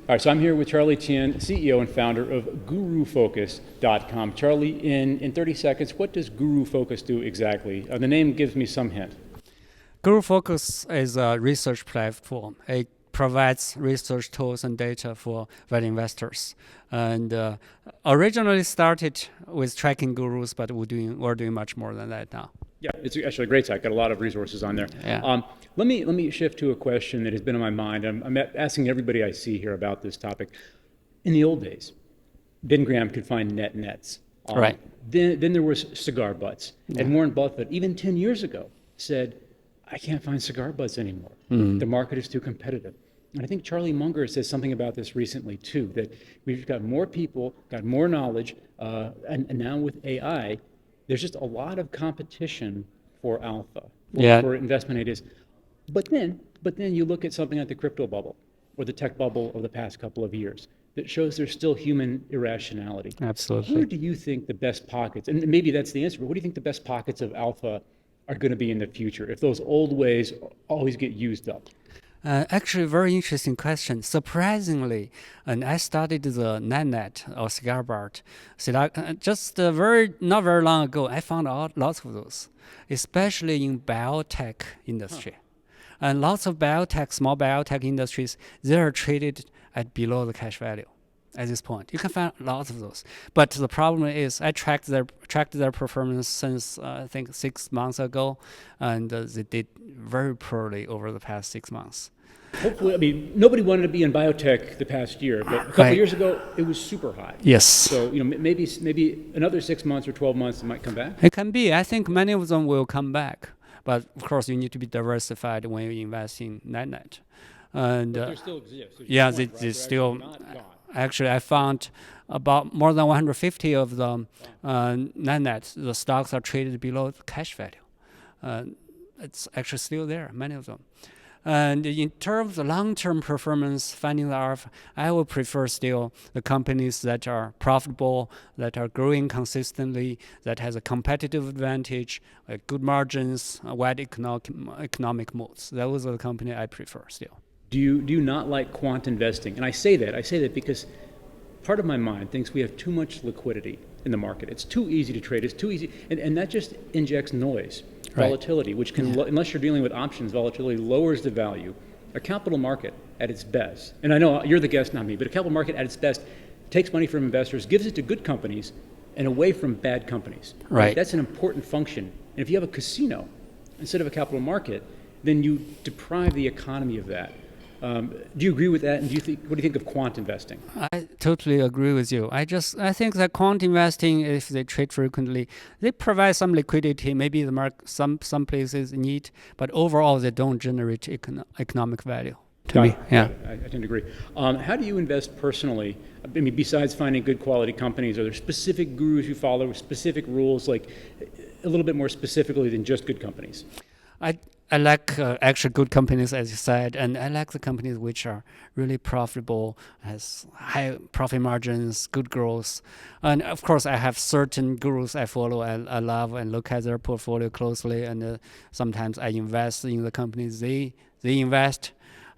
All right, so I'm here with Charlie Tian, CEO and founder of GuruFocus.com. Charlie, in 30 seconds, what does GuruFocus do exactly? The name gives me some hint. GuruFocus is a research platform. It provides research tools and data for value investors. And originally started with tracking gurus, but we're doing much more than that now. Yeah, it's actually a great site. Got a lot of resources on there. Yeah. Let me shift to a question that has been on my mind. I'm asking everybody I see here about this topic. In the old days, Ben Graham could find NetNets. Right. Then there was cigar butts. Yeah. And Warren Buffett, even 10 years ago, said, I can't find cigar butts anymore. Mm-hmm. The market is too competitive. And I think Charlie Munger says something about this recently, too, that we've got more people, got more knowledge, and now with AI, there's just a lot of competition for alpha, for investment ideas. But then you look at something like the crypto bubble or the tech bubble of the past couple of years that shows there's still human irrationality. Absolutely. Where do you think the best pockets, and maybe that's the answer, but what do you think the best pockets of alpha are going to be in the future if those old ways always get used up? Actually, a very interesting question. Surprisingly, and I studied the NetNet or cigar butt. Just not very long ago, I found out lots of those, especially in biotech industry. Huh. And lots of small biotech industries, they are traded at below the cash value at this point. You can find lots of those. But the problem is I tracked their performance since, I think, 6 months ago, and they did very poorly over the past 6 months. Hopefully, I mean, nobody wanted to be in biotech the past year, but a couple of years ago, it was super high. Yes. So, maybe another 6 months or 12 months, it might come back? It can be. I think many of them will come back. But, of course, you need to be diversified when you invest in NetNet. And but they still exist. Yeah, they still. Actually, I found about more than 150 of them. NetNet, the stocks are traded below the cash value. It's actually still there, many of them. And in terms of long-term performance, finding the alpha, I would prefer still the companies that are profitable, that are growing consistently, that has a competitive advantage, good margins, wide economic moats. Those are the companies I prefer still. Do you not like quant investing? And I say that because part of my mind thinks we have too much liquidity in the market. It's too easy to trade. It's too easy, and that just injects noise. Volatility, which can, unless you're dealing with options, volatility lowers the value. A capital market at its best, and I know you're the guest, not me, but a capital market at its best takes money from investors, gives it to good companies, and away from bad companies. Right. That's an important function. And if you have a casino instead of a capital market, then you deprive the economy of that. Do you agree with that? And what do you think of quant investing? I totally agree with you. I think that quant investing, if they trade frequently, they provide some liquidity. Maybe the market, some places need, but overall they don't generate economic value. To me, yeah. I tend to agree. How do you invest personally? I mean, besides finding good quality companies, are there specific gurus you follow, specific rules, like a little bit more specifically than just good companies? I like actually good companies, as you said, and I like the companies which are really profitable, has high profit margins, good growth. And of course, I have certain gurus I follow, I love and look at their portfolio closely, and sometimes I invest in the companies they invest.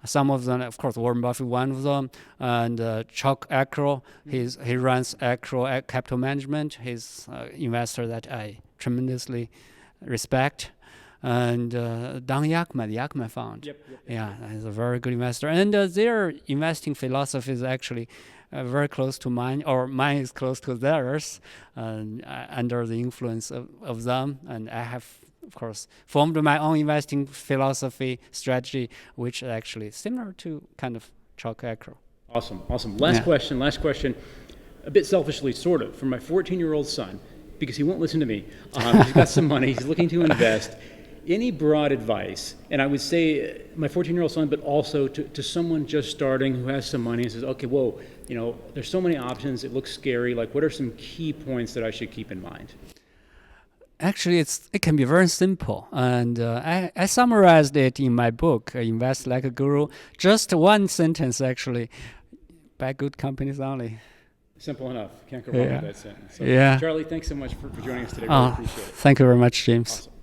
Some of them, of course, Warren Buffett, one of them, and Chuck Acro, he runs Acro Capital Management. He's an investor that I tremendously respect. And Don Yakman, the Yakman Fund. Yep. Yeah, he's a very good investor. And their investing philosophy is actually very close to mine, or mine is close to theirs, under the influence of them. And I have, of course, formed my own investing philosophy strategy, which is actually similar to kind of Chuck Acro. Awesome. Last question. A bit selfishly, sort of, for my 14-year-old son, because he won't listen to me. He's got some money. He's looking to invest. Any broad advice, and I would say my 14-year-old son, but also to someone just starting who has some money and says, okay, whoa, there's so many options, it looks scary, like what are some key points that I should keep in mind? Actually, it can be very simple, and I summarized it in my book, Invest Like a Guru. Just one sentence, actually, buy good companies only. Simple enough. Can't go wrong with that sentence. So, Charlie, thanks so much for joining us today. Really appreciate it. Thank you very much, James. Awesome.